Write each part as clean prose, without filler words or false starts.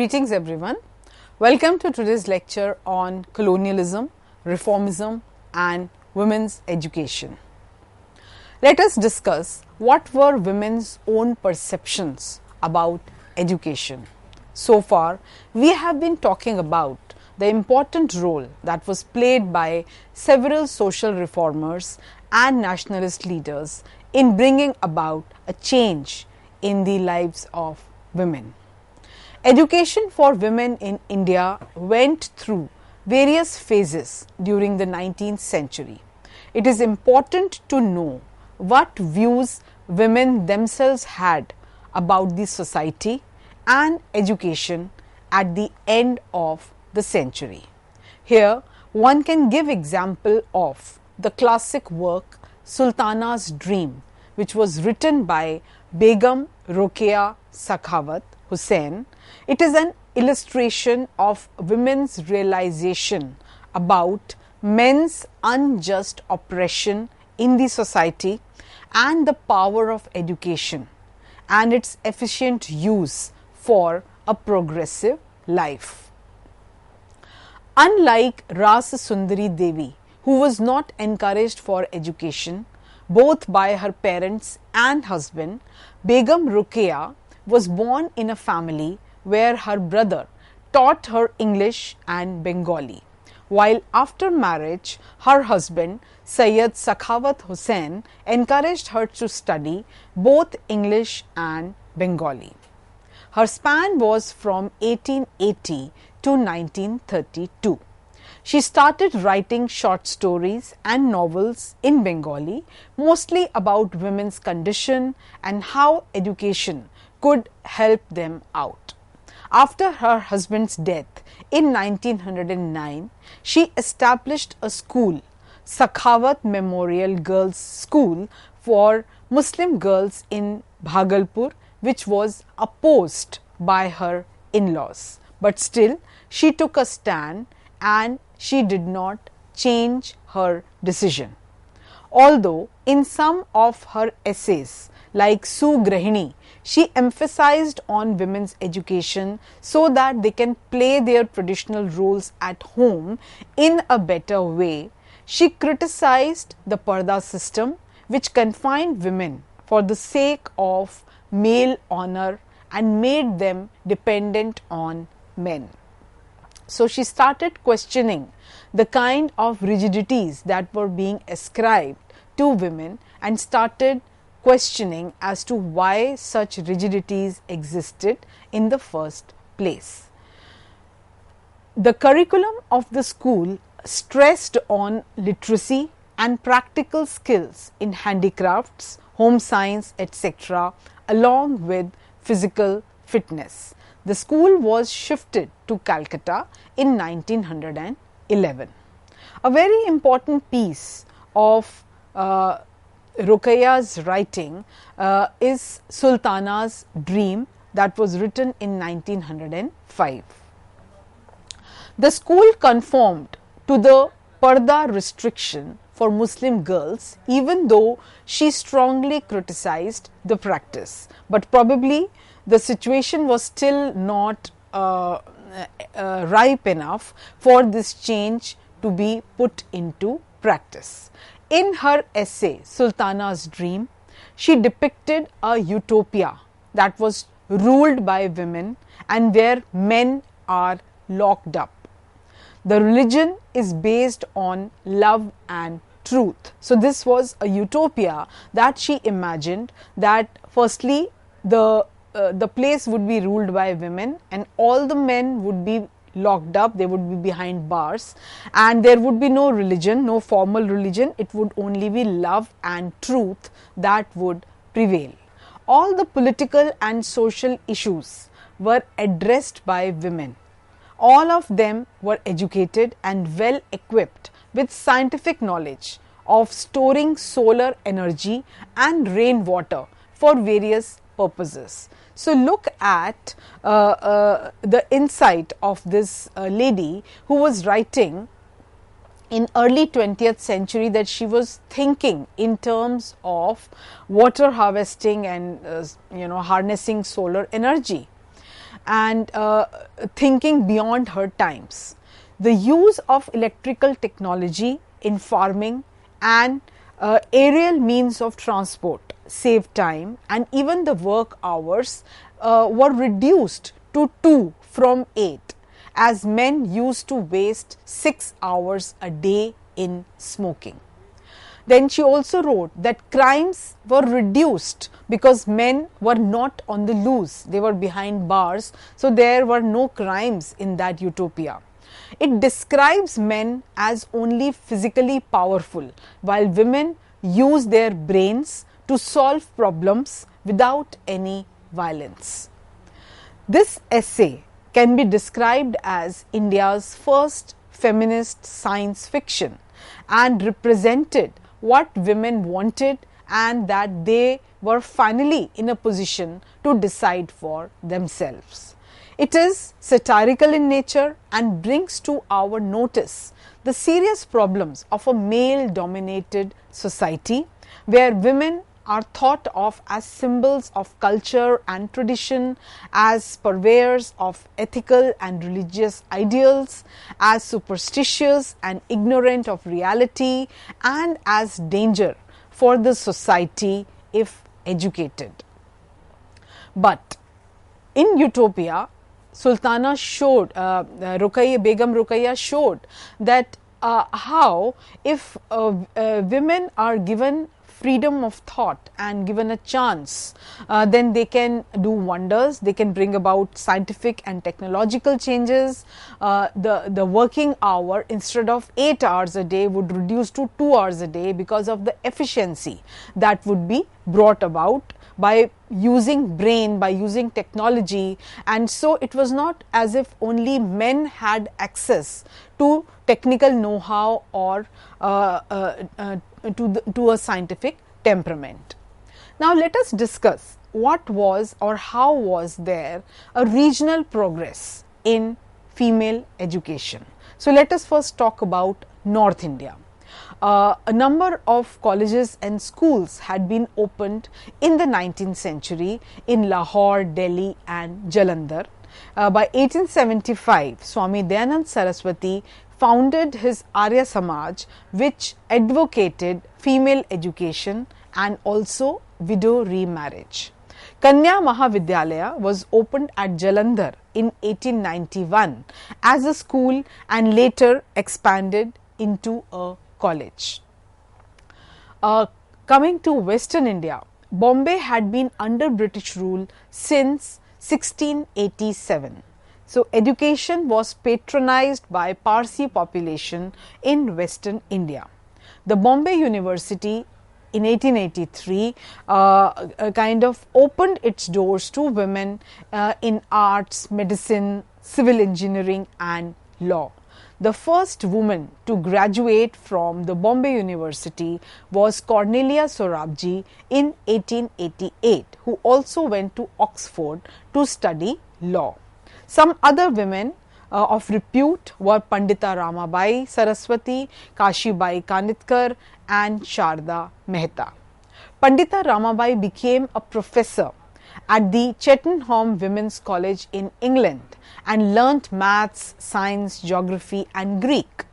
Greetings everyone. Welcome to today's lecture on colonialism, reformism and women's education. Let us discuss what were women's own perceptions about education. So far, we have been talking about the important role that was played by several social reformers and nationalist leaders in bringing about a change in the lives of women. Education for women in India went through various phases during the 19th century. It is important to know what views women themselves had about the society and education at the end of the century. Here, one can give example of the classic work Sultana's Dream, which was written by Begum Rokeya Sakhawat Hussain. It is an illustration of women's realization about men's unjust oppression in the society and the power of education and its efficient use for a progressive life. Unlike Ras Sundari Devi, who was not encouraged for education both by her parents and husband, Begum Rokeya was born in a family where her brother taught her English and Bengali, while after marriage her husband Syed Sakhawat Hussain encouraged her to study both English and Bengali. Her span was from 1880 to 1932. She started writing short stories and novels in Bengali, mostly about women's condition and how education could help them out. After her husband's death in 1909, she established a school, Sakhawat Memorial Girls School, for Muslim girls in Bhagalpur, which was opposed by her in-laws. But still, she took a stand and she did not change her decision. Although in some of her essays, like Sugrahini, she emphasized on women's education so that they can play their traditional roles at home in a better way. She criticized the Parda system, which confined women for the sake of male honor and made them dependent on men. So she started questioning the kind of rigidities that were being ascribed to women and started questioning as to why such rigidities existed in the first place. The curriculum of the school stressed on literacy and practical skills in handicrafts, home science, etc., along with physical fitness. The school was shifted to Calcutta in 1911. A very important piece of Rokeya's writing is Sultana's Dream, that was written in 1905. The school conformed to the Parda restriction for Muslim girls, even though she strongly criticized the practice. But probably the situation was still not ripe enough for this change to be put into practice. In her essay, Sultana's Dream, she depicted a utopia that was ruled by women and where men are locked up. The religion is based on love and truth. So this was a utopia that she imagined, that firstly the place would be ruled by women and all the men would be locked up, they would be behind bars, and there would be no religion, no formal religion. It would only be love and truth that would prevail. All the political and social issues were addressed by women. All of them were educated and well equipped with scientific knowledge of storing solar energy and rainwater for various purposes. So look at the insight of this lady who was writing in early 20th century, that she was thinking in terms of water harvesting and harnessing solar energy. and thinking beyond her times. The use of electrical technology in farming and aerial means of transport saved time, and even the work hours were reduced to 2 from 8, as men used to waste 6 hours a day in smoking. Then she also wrote that crimes were reduced because men were not on the loose, they were behind bars, so there were no crimes in that utopia. It describes men as only physically powerful, while women use their brains to solve problems without any violence. This essay can be described as India's first feminist science fiction and represented what women wanted and that they were finally in a position to decide for themselves. It is satirical in nature and brings to our notice the serious problems of a male-dominated society where women are thought of as symbols of culture and tradition, as purveyors of ethical and religious ideals, as superstitious and ignorant of reality, and as danger for the society if educated. But in Utopia, Sultana showed, Begum Ruqayya showed that how if women are given freedom of thought and given a chance, then they can do wonders, they can bring about scientific and technological changes. The working hour instead of 8 hours a day would reduce to 2 hours a day because of the efficiency that would be brought about by using brain, by using technology. And so it was not as if only men had access to technical know-how or to a scientific temperament. Now let us discuss what was or how was there a regional progress in female education. So let us first talk about North India. A number of colleges and schools had been opened in the 19th century in Lahore, Delhi and Jalandhar. By 1875, Swami Dayanand Saraswati founded his Arya Samaj, which advocated female education and also widow remarriage. Kanya Mahavidyalaya was opened at Jalandhar in 1891 as a school and later expanded into a college. Coming to Western India, Bombay had been under British rule since 1687. So education was patronized by Parsi population in Western India. The Bombay University in 1883 kind of opened its doors to women in arts, medicine, civil engineering and law. The first woman to graduate from the Bombay University was Cornelia Sorabji in 1888, who also went to Oxford to study law. Some other women of repute were Pandita Ramabai Saraswati, Kashibai Kanitkar and Sharda Mehta. Pandita Ramabai became a professor at the Cheltenham Women's College in England and learnt maths, science, geography and Greek.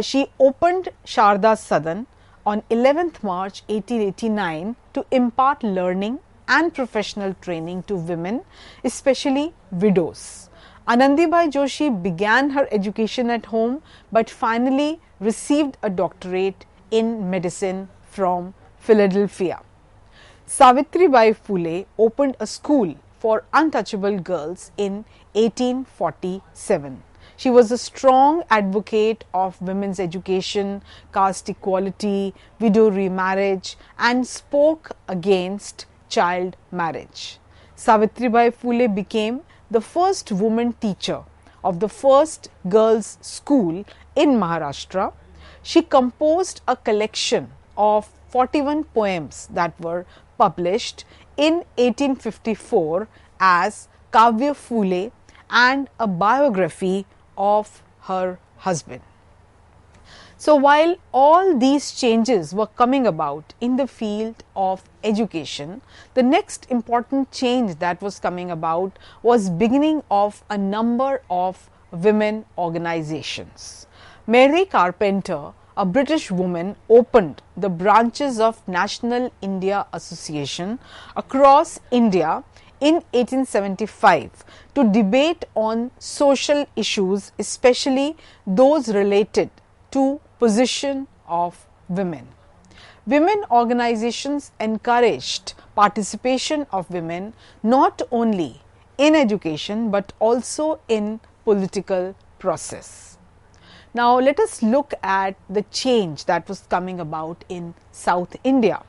She opened Sharda Sadan on 11th March 1889 to impart learning and professional training to women, especially widows. Anandibai Joshi began her education at home but finally received a doctorate in medicine from Philadelphia. Savitribai Phule opened a school for untouchable girls in 1847. She was a strong advocate of women's education, caste equality, widow remarriage and spoke against child marriage. Savitribai Phule became the first woman teacher of the first girls' school in Maharashtra. She composed a collection of 41 poems that were published in 1854 as Kavya Phule and a biography of her husband. So, while all these changes were coming about in the field of education, the next important change that was coming about was beginning of a number of women organizations. Mary Carpenter, a British woman, opened the branches of National India Association across India in 1875 to debate on social issues, especially those related to position of women. Women organizations encouraged participation of women not only in education but also in political process. Now let us look at the change that was coming about in South India.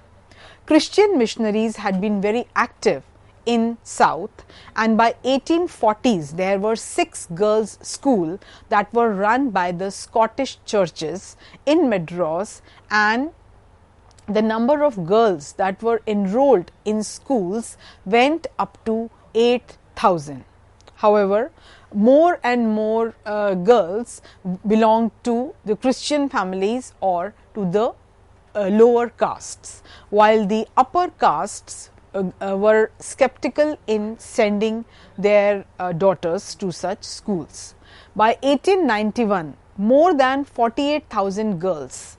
Christian missionaries had been very active in South, and by 1840s there were 6 girls' schools that were run by the Scottish churches in Madras, and the number of girls that were enrolled in schools went up to 8,000. However, more and more girls belonged to the Christian families or to the lower castes, while the upper castes were skeptical in sending their daughters to such schools. By 1891, more than 48,000 girls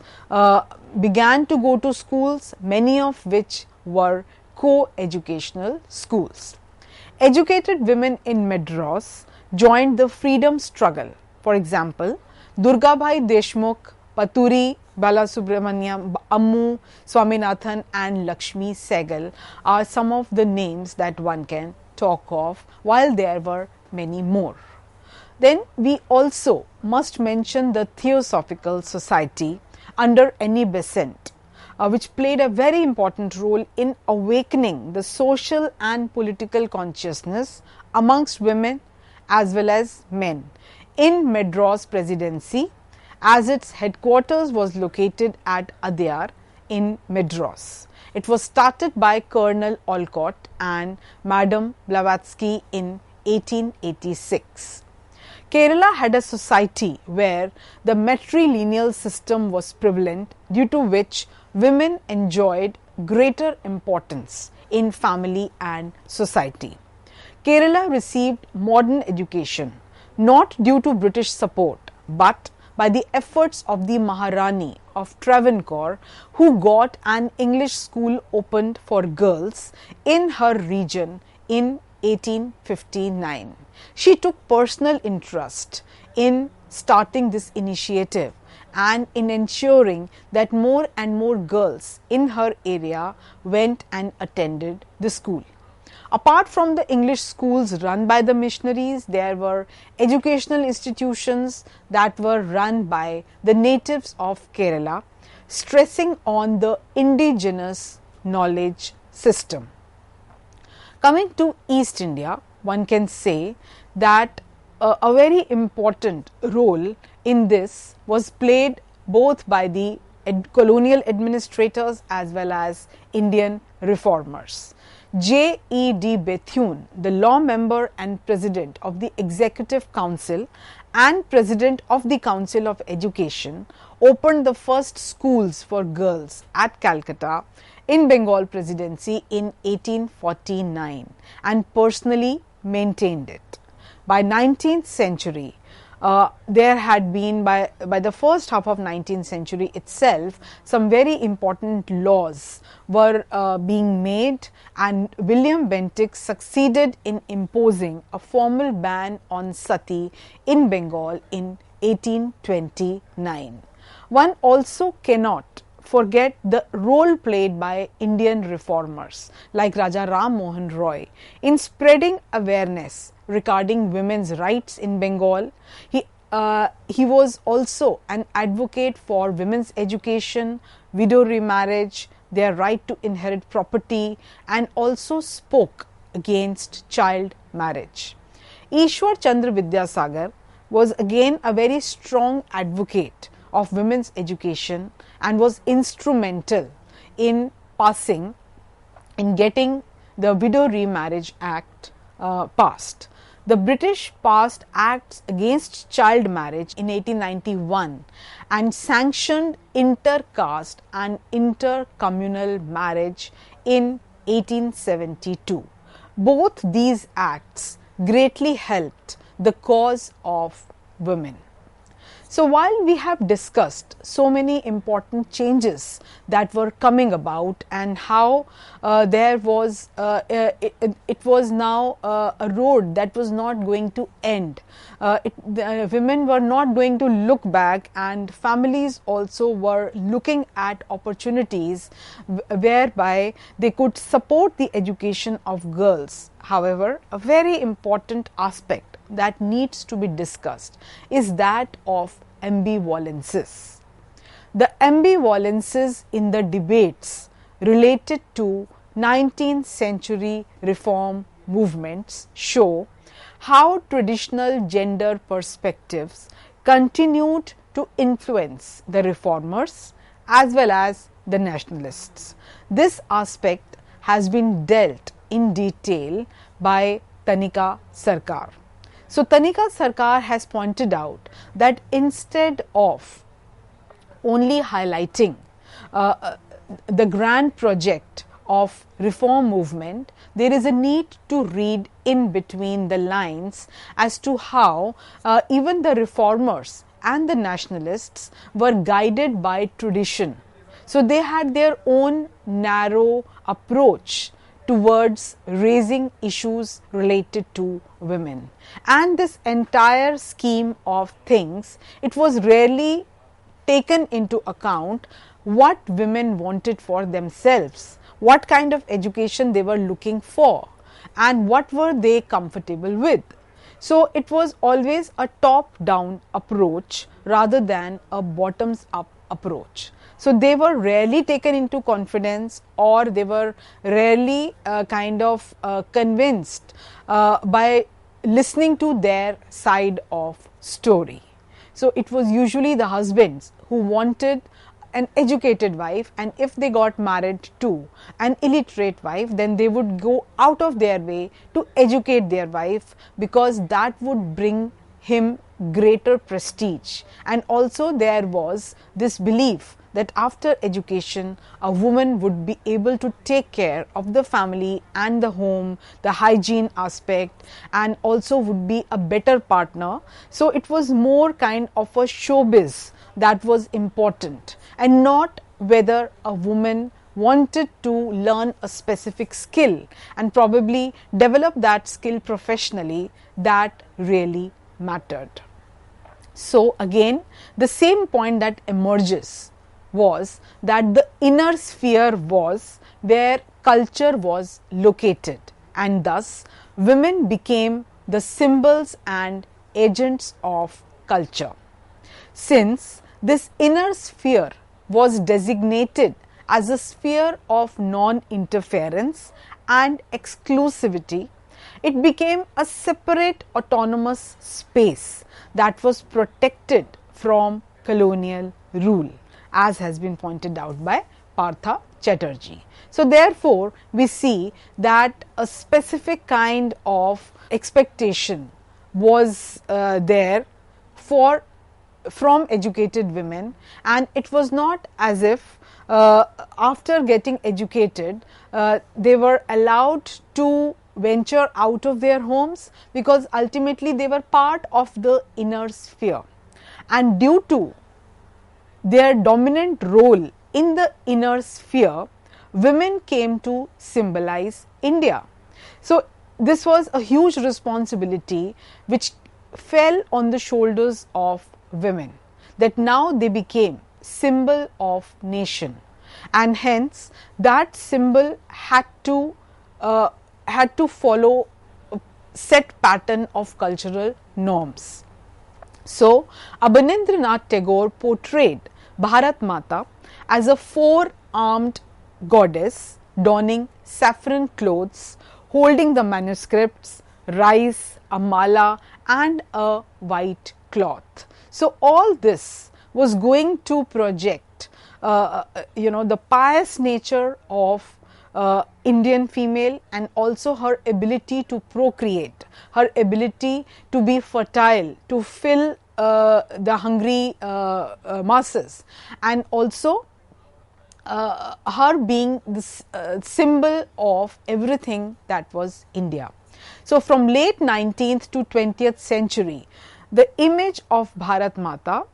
began to go to schools, many of which were co-educational schools. Educated women in Madras joined the freedom struggle. For example, Durgabhai Deshmukh, Paturi Balasubramaniam, Ammu Swaminathan and Lakshmi Sehgal are some of the names that one can talk of, while there were many more. Then we also must mention the Theosophical Society under Annie Besant, which played a very important role in awakening the social and political consciousness amongst women as well as men in Madras Presidency, as its headquarters was located at Adyar in Madras. It was started by Colonel Olcott and Madam Blavatsky in 1886. Kerala had a society where the matrilineal system was prevalent, due to which women enjoyed greater importance in family and society. Kerala received modern education not due to British support but by the efforts of the Maharani of Travancore, who got an English school opened for girls in her region in 1859. She took personal interest in starting this initiative and in ensuring that more and more girls in her area went and attended the school. Apart from the English schools run by the missionaries, there were educational institutions that were run by the natives of Kerala, stressing on the indigenous knowledge system. Coming to East India, one can say that a very important role in this was played both by the colonial administrators as well as Indian reformers. J. E. D. Bethune, the law member and president of the Executive Council and president of the Council of Education, opened the first schools for girls at Calcutta in Bengal Presidency in 1849 and personally maintained it. By 19th century, there had been by the first half of 19th century itself, some very important laws were being made, and William Bentinck succeeded in imposing a formal ban on sati in Bengal in 1829. One also cannot forget the role played by Indian reformers like Raja Ram Mohan Roy in spreading awareness regarding women's rights in Bengal. He was also an advocate for women's education, widow remarriage, their right to inherit property, and also spoke against child marriage. Ishwar Chandra Vidyasagar was again a very strong advocate of women's education and was instrumental in getting the Widow Remarriage Act passed. the British passed acts against child marriage in 1891 and sanctioned intercaste and intercommunal marriage in 1872. Both these acts greatly helped the cause of women. So while we have discussed so many important changes that were coming about and how it was now a road that was not going to end, women were not going to look back, and families also were looking at opportunities whereby they could support the education of girls. However, a very important aspect that needs to be discussed is that of ambivalences. The ambivalences in the debates related to 19th century reform movements show how traditional gender perspectives continued to influence the reformers as well as the nationalists. This aspect has been dealt in detail by Tanika Sarkar. So Tanika Sarkar has pointed out that instead of only highlighting the grand project of reform movement, there is a need to read in between the lines as to how even the reformers and the nationalists were guided by tradition. So they had their own narrow approach towards raising issues related to women. And this entire scheme of things, it was rarely taken into account what women wanted for themselves, what kind of education they were looking for, and what were they comfortable with. So it was always a top-down approach rather than a bottoms-up approach. So they were rarely taken into confidence, or they were rarely convinced by listening to their side of story. So it was usually the husbands who wanted an educated wife, and if they got married to an illiterate wife, then they would go out of their way to educate their wife, because that would bring him greater prestige. And also there was this belief that after education, a woman would be able to take care of the family and the home, the hygiene aspect, and also would be a better partner. So it was more kind of a showbiz that was important, and not whether a woman wanted to learn a specific skill and probably develop that skill professionally that really mattered. So again, the same point that emerges was that the inner sphere was where culture was located, and thus women became the symbols and agents of culture. Since this inner sphere was designated as a sphere of non-interference and exclusivity, it became a separate autonomous space that was protected from colonial rule, as has been pointed out by Partha Chatterjee. So therefore, we see that a specific kind of expectation was there from educated women, and it was not as if after getting educated they were allowed to venture out of their homes, because ultimately they were part of the inner sphere, and due to their dominant role in the inner sphere, women came to symbolize India. So this was a huge responsibility which fell on the shoulders of women, that now they became symbol of nation, and hence that symbol had to follow a set pattern of cultural norms. So Abanindranath Tagore portrayed Bharat Mata as a four-armed goddess donning saffron clothes, holding the manuscripts, rice, a mala, and a white cloth. So all this was going to project the pious nature of Indian female, and also her ability to procreate, her ability to be fertile, to fill the hungry masses, and also her being this symbol of everything that was India. So, from late 19th to 20th century, the image of Bharat Mata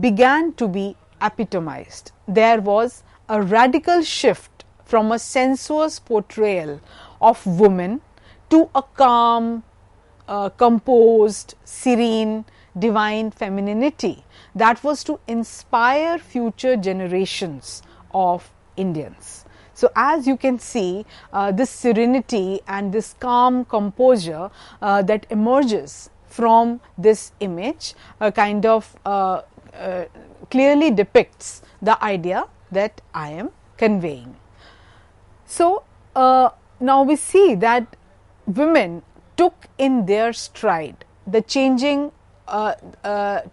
began to be epitomized. There was a radical shift from a sensuous portrayal of women to a calm, composed, serene, divine femininity that was to inspire future generations of Indians. So, as you can see, this serenity and this calm composure that emerges from this image kind of clearly depicts the idea that I am conveying. So, now we see that women took in their stride the changing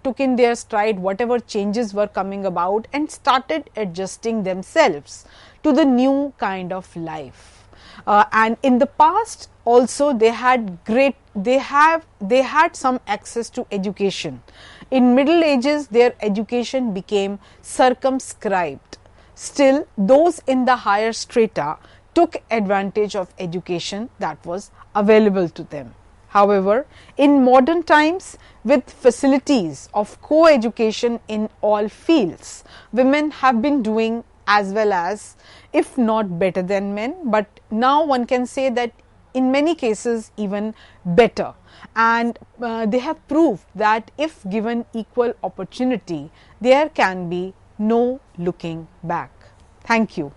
took in their stride whatever changes were coming about and started adjusting themselves to the new kind of life. And in the past also they had some access to education. In Middle Ages their education became circumscribed. Still, those in the higher strata took advantage of education that was available to them. However, in modern times, with facilities of co-education in all fields, women have been doing as well as, if not better than men, but now one can say that in many cases even better. And they have proved that if given equal opportunity, there can be no looking back. Thank you.